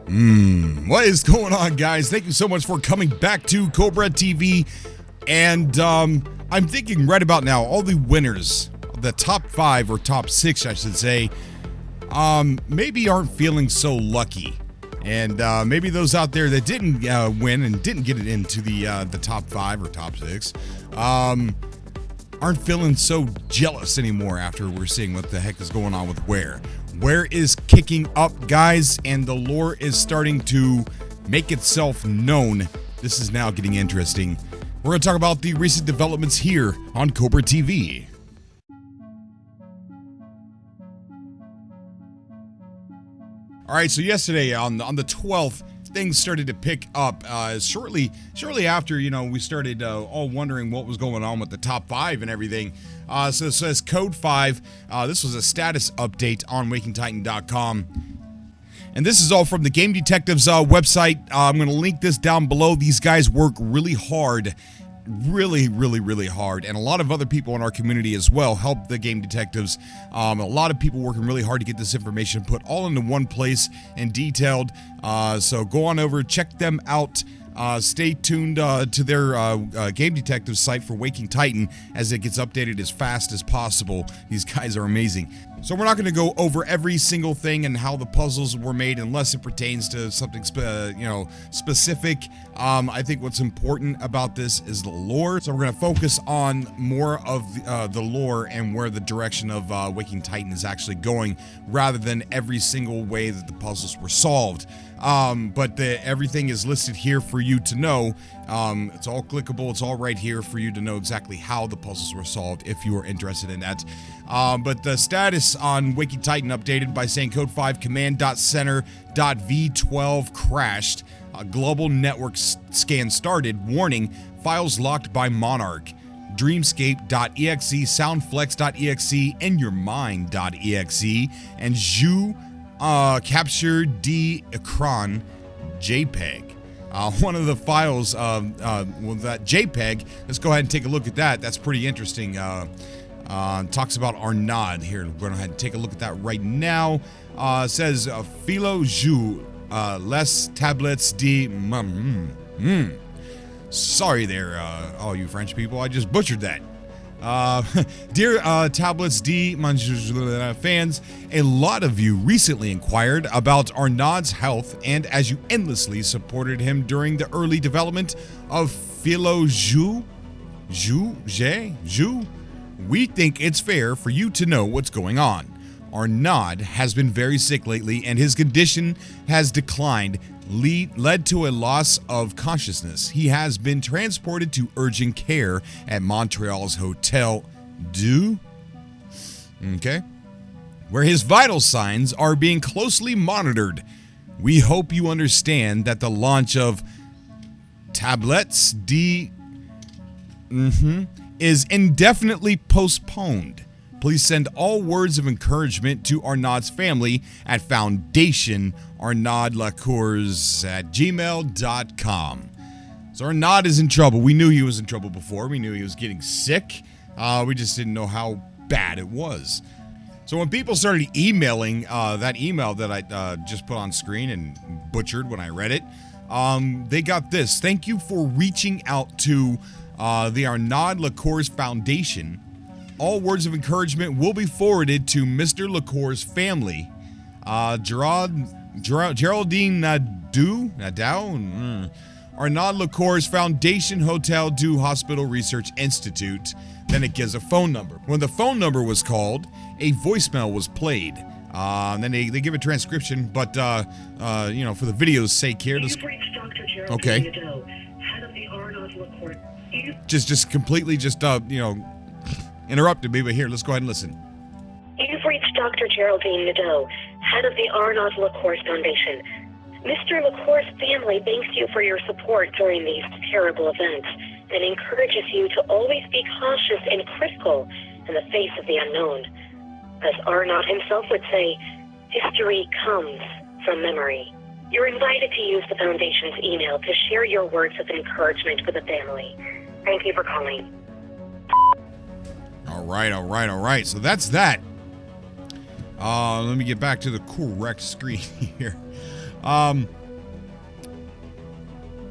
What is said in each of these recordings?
What is going on, guys? Thank you so much for coming back to Cobra TV. And I'm thinking right about now, all the winners, the top 5 or top 6, I should say, maybe aren't feeling so lucky. And maybe those out there that didn't win and didn't get it into the top 5 or top 6 aren't feeling so jealous anymore after we're seeing what the heck is going on with WARE. WARE is kicking up, guys, and the lore is starting to make itself known. This is now getting interesting. We're going to talk about the recent developments here on Cobra TV. All right, so yesterday on the 12th, things started to pick up shortly after, we started all wondering what was going on with the top 5 and everything. So it says Code 5. This was a status update on WakingTitan.com. And this is all from the Game Detectives website. I'm going to link this down below. These guys work really hard. Really hard, and a lot of other people in our community as well help the Game Detectives. A lot of people working really hard to get this information put all into one place and detailed. So go on over, check them out. Stay tuned to their Game Detective site for Waking Titan as it gets updated as fast as possible. These guys are amazing. So we're not going to go over every single thing and how the puzzles were made unless it pertains to something specific. I think what's important about this is the lore. So we're going to focus on more of the lore and where the direction of Waking Titan is actually going, rather than every single way that the puzzles were solved. But everything is listed here for you to know. It's all clickable. It's all right here for you to know exactly how the puzzles were solved if you are interested in that. But the status on Waking Titan updated by saying Code 5 command.center.v12 crashed. A global network scan started. Warning, files locked by Monarch. Dreamscape.exe, Soundflex.exe, and yourmind.exe, and Zhu capture d'ecran JPEG. One of the files, that JPEG, let's go ahead and take a look at that. That's pretty interesting. Talks about Arnaud here. We're going to go ahead and take a look at that right now. Says, Philo Zhu, les tablets de... Sorry there, all you French people. I just butchered that. Dear Tablets D fans, a lot of you recently inquired about Arnaud's health, and as you endlessly supported him during the early development of Philo Zhu, we think it's fair for you to know what's going on. Arnaud has been very sick lately, and his condition has declined, led to a loss of consciousness. He has been transported to urgent care at Montreal's Hotel Dieu, where his vital signs are being closely monitored. We hope you understand that the launch of Tablets D is indefinitely postponed. Please send all words of encouragement to Arnaud's family at foundationarnaudlacours@gmail.com. So Arnaud is in trouble. We knew he was in trouble before. We knew he was getting sick. We just didn't know how bad it was. So when people started emailing that email that I just put on screen and butchered when I read it, they got this. Thank you for reaching out to the Arnaud Lacours Foundation. All words of encouragement will be forwarded to Mr. Lacours' family. Geraldine Nadeau, Arnaud Lacours Foundation Hotel Dieu Hospital Research Institute. Then it gives a phone number. When the phone number was called, a voicemail was played. Then they give a transcription, but for the video's sake here, You've reached Dr. Geraldine Nadeau, head of the Arnaud Lacours. Just completely interrupted me, but here, let's go ahead and listen. You've reached Dr. Geraldine Nadeau, head of the Arnaud Lacours Foundation. Mr. Lacours' family thanks you for your support during these terrible events and encourages you to always be cautious and critical in the face of the unknown. As Arnaud himself would say, history comes from memory. You're invited to use the Foundation's email to share your words of encouragement with the family. Thank you for calling. All right. So that's that. Let me get back to the correct screen here.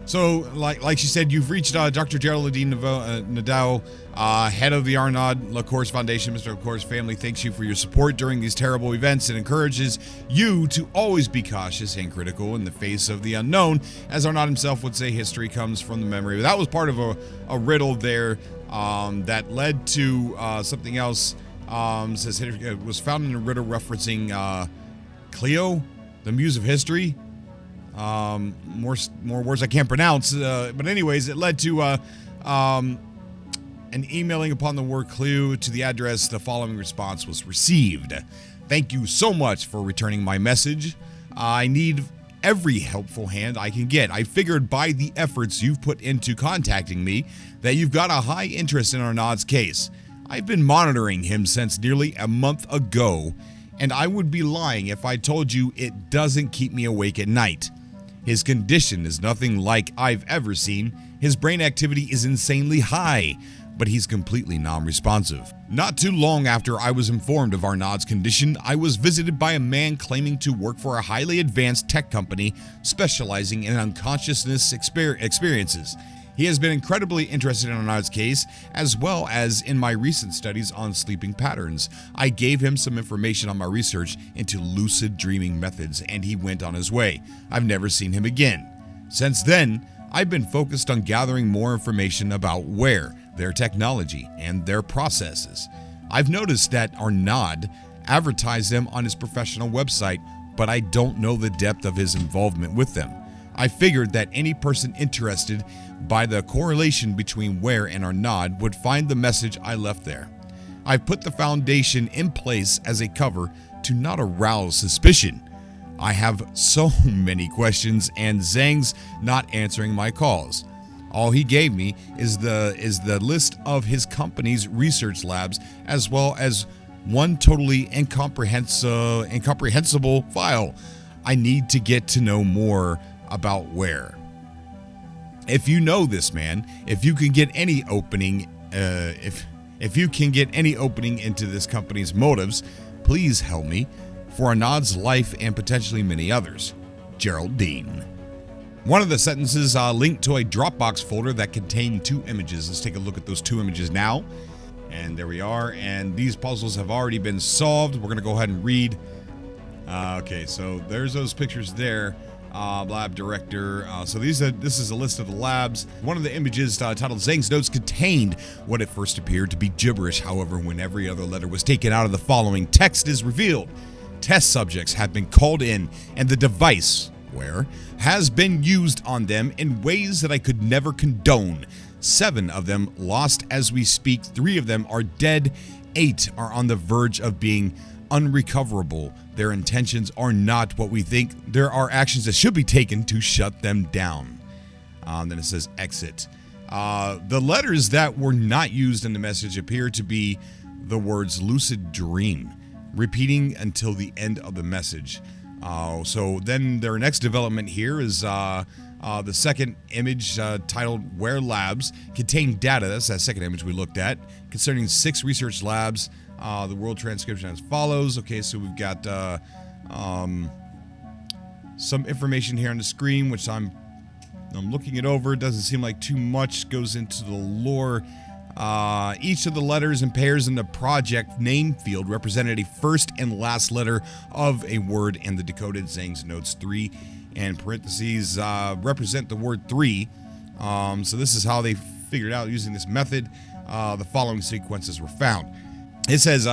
So, like she said, you've reached Dr. Geraldine Nadeau, head of the Arnaud LaCourse Foundation. Mr. LaCourse family thanks you for your support during these terrible events and encourages you to always be cautious and critical in the face of the unknown. As Arnaud himself would say, history comes from the memory. That was part of a riddle there that led to something else. Says it was found in a riddle referencing Cleo, the muse of history. More words I can't pronounce, but anyways, it led to an emailing upon the word clue to the address. The following response was received. Thank you so much for returning my message. I need every helpful hand I can get. I figured by the efforts you've put into contacting me that you've got a high interest in Arnaud's case. I've been monitoring him since nearly a month ago, and I would be lying if I told you it doesn't keep me awake at night. His condition is nothing like I've ever seen. His brain activity is insanely high, but he's completely non-responsive. Not too long after I was informed of Arnaud's condition, I was visited by a man claiming to work for a highly advanced tech company specializing in unconsciousness experiences. He has been incredibly interested in Arnaud's case, as well as in my recent studies on sleeping patterns. I gave him some information on my research into lucid dreaming methods, and he went on his way. I've never seen him again. Since then, I've been focused on gathering more information about WARE, their technology, and their processes. I've noticed that Arnaud advertised them on his professional website, but I don't know the depth of his involvement with them. I figured that any person interested by the correlation between WARE and Arnaud would find the message I left there. I've put the foundation in place as a cover to not arouse suspicion. I have so many questions, and Zhang's not answering my calls. All he gave me is the list of his company's research labs, as well as one totally incomprehensible file. I need to get to know more about WARE. If you know this man, if you can get any opening, if you can get any opening into this company's motives, please help me for Arnaud's life and potentially many others. Geraldine. One of the sentences linked to a Dropbox folder that contained 2 images. Let's take a look at those 2 images now. And there we are. And these puzzles have already been solved. We're going to go ahead and read. Okay, so there's those pictures there. Lab director. So this is a list of the labs. One of the images titled Zhang's Notes contained what at first appeared to be gibberish. However, when every other letter was taken out of the following text is revealed. Test subjects have been called in, and the device, WARE, has been used on them in ways that I could never condone. 7 of them lost as we speak. 3 of them are dead. 8 are on the verge of being unrecoverable. Their intentions are not what we think. There are actions that should be taken to shut them down. Then it says exit. The letters that were not used in the message appear to be the words lucid dream, repeating until the end of the message. So then their next development here is the second image titled WARE Labs contained data. That's that second image we looked at concerning 6 research labs. The world transcription as follows. Okay, so we've got some information here on the screen, which I'm looking it over. It doesn't seem like too much goes into the lore. Each of the letters and pairs in the project name field represented a first and last letter of a word in the Decoded Zhang's Notes 3 and parentheses represent the word 3. So this is how they figured out using this method. The following sequences were found. It says,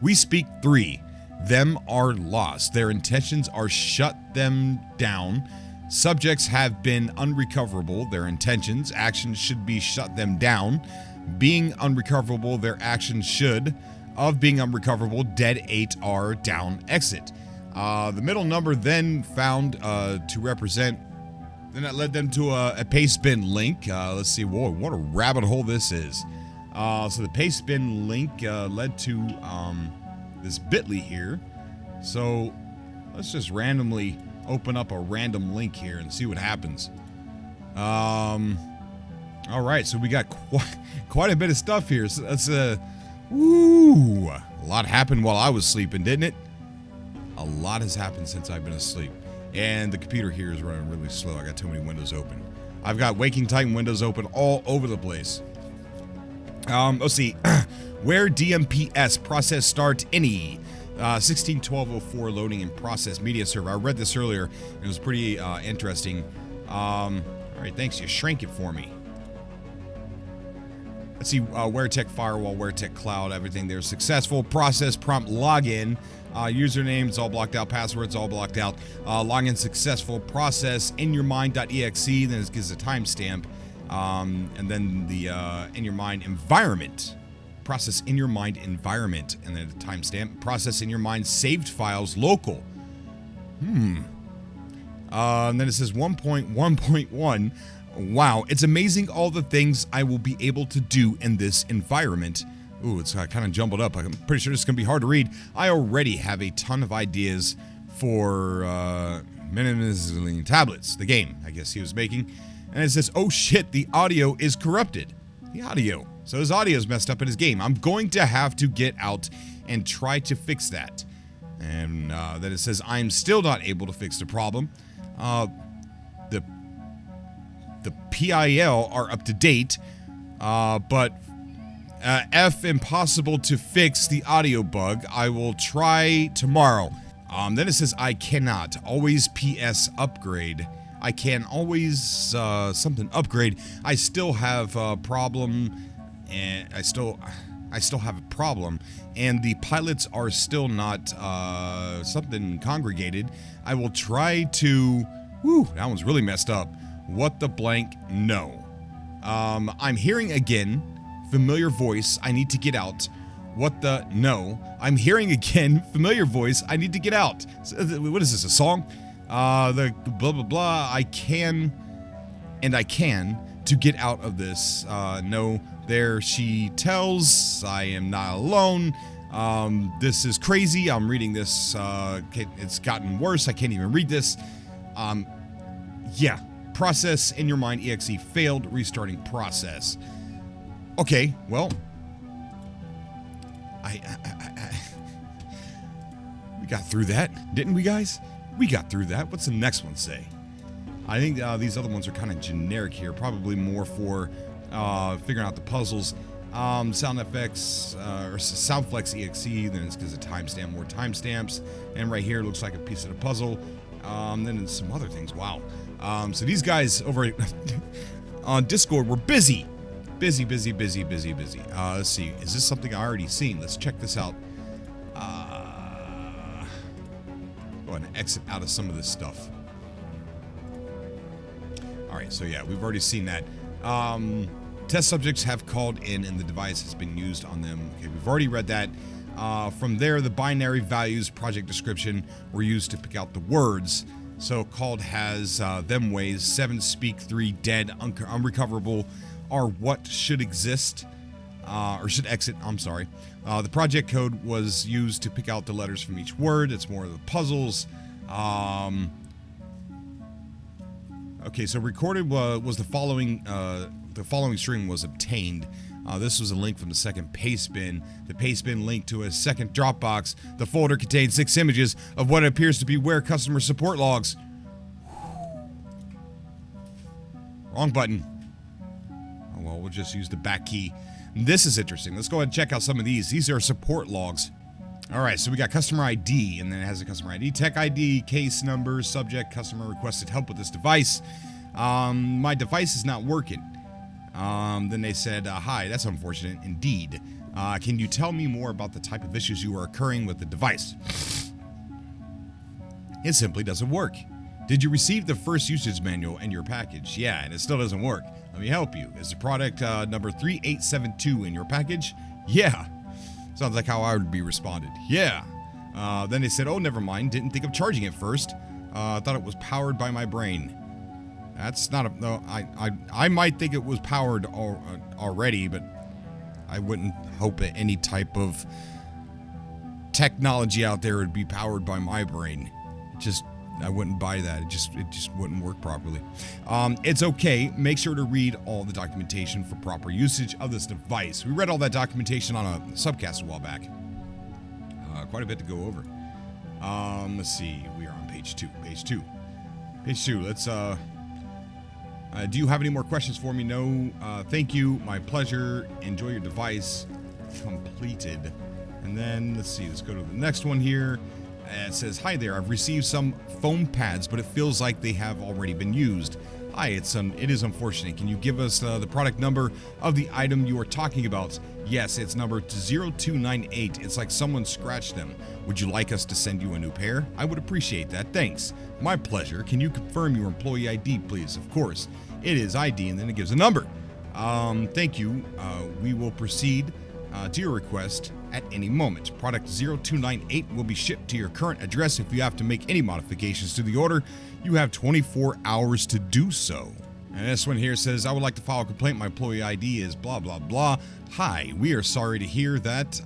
we speak 3. Them are lost. Their intentions are shut them down. Subjects have been unrecoverable. Their intentions, actions should be shut them down. Being unrecoverable, their actions should. Of being unrecoverable, dead 8 are down, exit. The middle number then found to represent, then that led them to a paste bin link. Let's see, whoa, what a rabbit hole this is. So the paste bin link led to this bit.ly here. So let's just randomly open up a random link here and see what happens. All right, so we got quite a bit of stuff here. So that's a lot happened while I was sleeping, didn't it? A lot has happened since I've been asleep. And the computer here is running really slow. I got too many windows open. I've got Waking Titan windows open all over the place. Let's see. WARE DMPS process start any 161204 loading in process media server. I read this earlier and it was pretty interesting. All right, thanks. You shrank it for me. Let's see. WareTech Firewall, WareTech Cloud, everything there successful. Process prompt login. Usernames all blocked out. Passwords all blocked out. Login successful. Process in your mind.exe. Then it gives a timestamp. And then the in your mind environment. Process in your mind environment. And then a timestamp. Process in your mind saved files local. And then it says 1.1.1. Wow, it's amazing all the things I will be able to do in this environment. Ooh, it's kind of jumbled up. I'm pretty sure this is going to be hard to read. I already have a ton of ideas for minimizing tablets, the game, I guess he was making. And it says, oh shit, the audio is corrupted. The audio. So his audio is messed up in his game. I'm going to have to get out and try to fix that. And then it says, I'm still not able to fix the problem. The PIL are up to date, but F impossible to fix the audio bug. I will try tomorrow. Then it says I cannot always PS upgrade. I can always something upgrade. I still have a problem, and I still have a problem, and the pilots are still not something congregated. I will try to. Whew, that one's really messed up. What the blank? No. I'm hearing again. Familiar voice. I need to get out. What the? No. I'm hearing again. Familiar voice. I need to get out. What is this? A song? The blah blah blah. I can to get out of this. No. There she tells. I am not alone. This is crazy. I'm reading this. It's gotten worse. I can't even read this. Yeah. Process in your mind exe failed restarting process. Okay, well, we got through that, didn't we, guys? We got through that. What's the next one say? I think these other ones are kind of generic here, probably more for figuring out the puzzles. Sound effects or Soundflex exe, then it's because of timestamp, more timestamps, and right here looks like a piece of the puzzle. Then some other things. Wow. So these guys over on Discord were busy. Busy. Let's see. Is this something I already seen? Let's check this out. Go ahead and exit out of some of this stuff. All right. So yeah, we've already seen that. Test subjects have called in and the device has been used on them. Okay, we've already read that. From there, the binary values project description were used to pick out the words. So called has them ways 7 speak 3 dead unrecoverable are what should exist or should exit. I'm sorry. The project code was used to pick out the letters from each word. It's more of the puzzles. Okay, so recorded was the following. The following string was obtained. This was a link from the second paste bin. The paste bin linked to a second Dropbox. The folder contained 6 images of what appears to be WARE customer support logs. Wrong button. Oh, well, we'll just use the back key. This is interesting. Let's go ahead and check out some of these. These are support logs. All right, so we got customer ID, and then it has a customer ID, tech ID, case number, subject, customer requested help with this device. My device is not working. Then they said, hi, that's unfortunate indeed. Can you tell me more about the type of issues you are occurring with the device? It simply doesn't work. Did you receive the first usage manual in your package? Yeah, and it still doesn't work. Let me help you. Is the product number 3872 in your package? Yeah. Sounds like how I would be responded. Yeah. Then they said, oh, never mind. Didn't think of charging it first. Thought it was powered by my brain. That's not a... No, I might think it was powered already, but I wouldn't hope that any type of technology out there would be powered by my brain. I wouldn't buy that. It just wouldn't work properly. It's okay. Make sure to read all the documentation for proper usage of this device. We read all that documentation on a subcast a while back. Quite a bit to go over. Let's see. We are on page 2. Page 2. Let's Do you have any more questions for me? No. Thank you. My pleasure. Enjoy your device. Completed. And then, let's see. Let's go to the next one here. It says, hi there. I've received some foam pads, but it feels like they have already been used. Hi, it is unfortunate. Can you give us the product number of the item you are talking about? Yes, it's number 0298. It's like someone scratched them. Would you like us to send you a new pair? I would appreciate that. Thanks. My pleasure. Can you confirm your employee ID, please? Of course. It is ID, and then it gives a number. Thank you. We will proceed to your request at any moment. Product 0298 will be shipped to your current address. If you have to make any modifications to the order, you have 24 hours to do so. And this one here says, I would like to file a complaint. My employee ID is blah, blah, blah. Hi, we are sorry to hear that.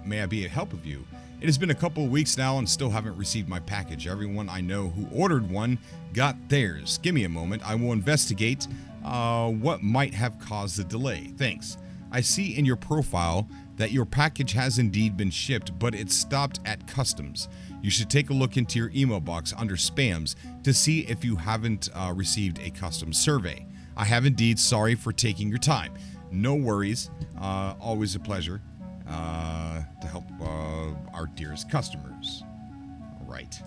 May I be of help of you? It has been a couple of weeks now and still haven't received my package. Everyone I know who ordered one got theirs. Give me a moment. I will investigate what might have caused the delay. Thanks. I see in your profile that your package has indeed been shipped, but it stopped at customs. You should take a look into your email box under spams to see if you haven't received a customs survey. I have indeed. Sorry for taking your time. No worries. Always a pleasure to help our dearest customers. All right.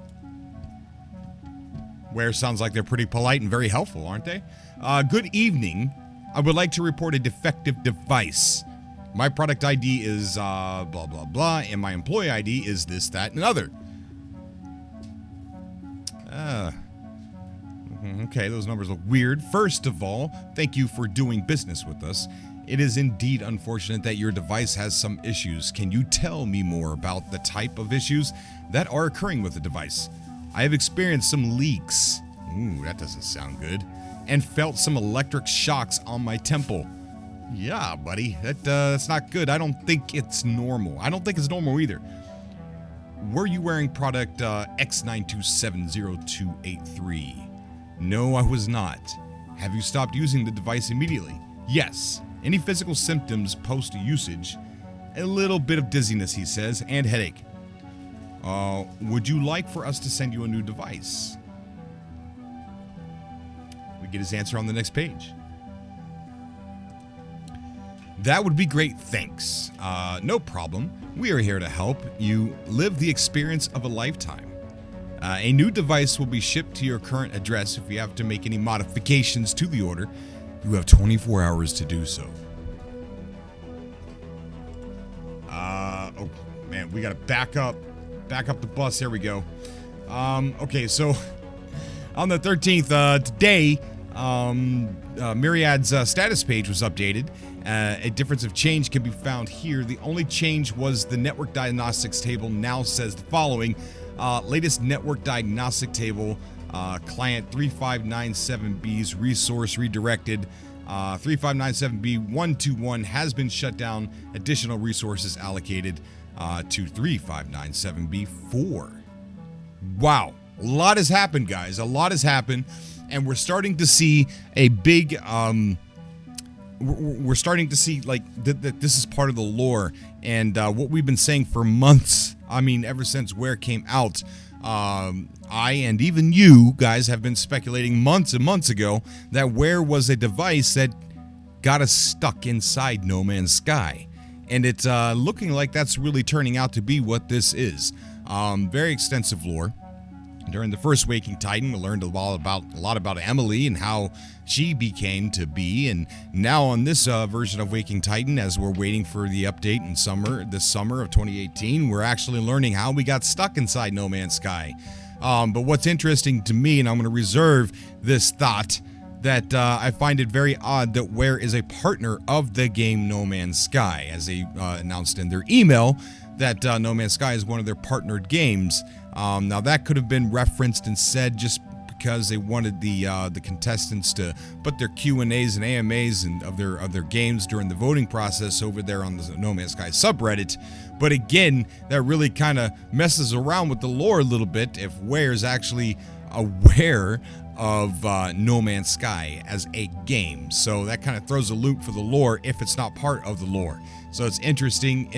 WARE sounds like they're pretty polite and very helpful, aren't they? Good evening. I would like to report a defective device. My product ID is blah, blah, blah, and my employee ID is this, that, and other. Okay, those numbers look weird. First of all, thank you for doing business with us. It is indeed unfortunate that your device has some issues. Can you tell me more about the type of issues that are occurring with the device? I have experienced some leaks. Ooh, that doesn't sound good. And felt some electric shocks on my temple. Yeah, buddy, that's not good. I don't think it's normal. I don't think it's normal either. Were you wearing product X9270283? No, I was not. Have you stopped using the device immediately? Yes. Any physical symptoms post-usage? A little bit of dizziness, he says, and headache. Would you like for us to send you a new device? We get his answer on the next page. That would be great, thanks. No problem. We are here to help you live the experience of a lifetime. A new device will be shipped to your current address. If you have to make any modifications to the order, you have 24 hours to do so. Oh man, we gotta back up the bus. There we go. Okay, so on the 13th, today, Myriad's status page was updated. A difference of change can be found here. The only change was the network diagnostics table now says the following. Latest network diagnostic table, client 3597B's resource redirected. 3597B121 has been shut down. Additional resources allocated to 3597B4. Wow. A lot has happened, guys. A lot has happened. And we're starting to see a big... we're starting to see like that this is part of the lore, and what we've been saying for months. I mean, ever since WARE came out, I and even you guys have been speculating months and months ago that WARE was a device that got us stuck inside No Man's Sky, and it's looking like that's really turning out to be what this is. Very extensive lore. During the first Waking Titan, we learned a lot about Emily and how she became to be, and now on this version of Waking Titan, as we're waiting for the update in this summer of 2018, we're actually learning how we got stuck inside No Man's Sky. But what's interesting to me, and I'm going to reserve this thought, that I find it very odd that WARE is a partner of the game No Man's Sky, as they announced in their email that No Man's Sky is one of their partnered games. Now that could have been referenced and said just because they wanted the contestants to put their Q&As and AMAs and of their games during the voting process over there on the No Man's Sky subreddit. But again, that really kind of messes around with the lore a little bit if WARE is actually aware of No Man's Sky as a game. So that kind of throws a loop for the lore if it's not part of the lore. So it's interesting.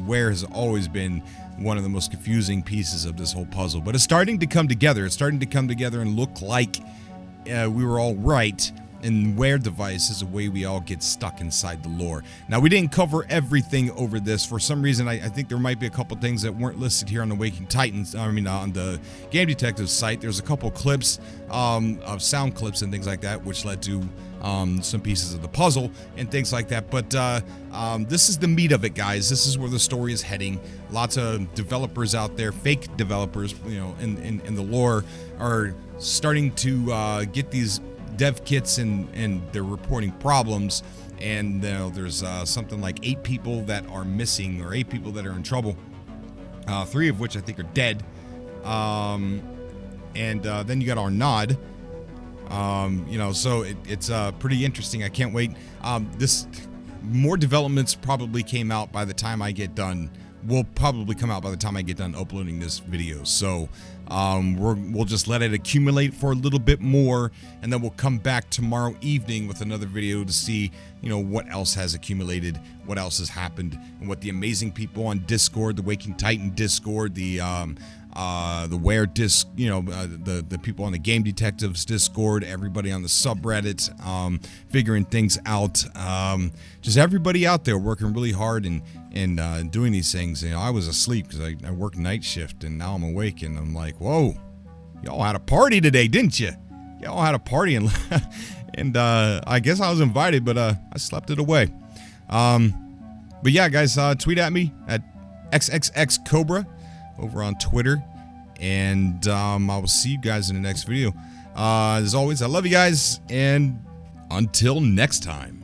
WARE has always been one of the most confusing pieces of this whole puzzle, but it's starting to come together. It's starting to come together and look like we were all right. and WARE device is a way we all get stuck inside the lore. Now, we didn't cover everything over this. For some reason, I think there might be a couple things that weren't listed here on the Waking Titans, on the Game Detective site. There's a couple clips of sound clips and things like that, which led to some pieces of the puzzle and things like that. But this is the meat of it, guys. This is where the story is heading. Lots of developers out there, fake developers, in the lore, are starting to get these dev kits and they're reporting problems. And there's something like 8 people that are missing, or 8 people that are in trouble. 3 of which I think are dead. And then you got Arnaud. So it's pretty interesting. I can't wait. More developments probably came out by the time I get done. Will probably come out by the time I get done uploading this video. So we'll just let it accumulate for a little bit more, and then we'll come back tomorrow evening with another video to see, what else has accumulated, what else has happened, and what the amazing people on Discord, the Waking Titan Discord, the WARE disc, the people on the Game Detectives Discord, everybody on the subreddit, figuring things out. Just everybody out there working really hard and doing these things. I was asleep because I worked night shift, and now I'm awake, and I'm like, whoa, y'all had a party today, didn't you? Y'all had a party, and I guess I was invited, but I slept it away. But yeah, guys, tweet at me at XXXCobra over on Twitter, and I will see you guys in the next video. As always, I love you guys, and until next time.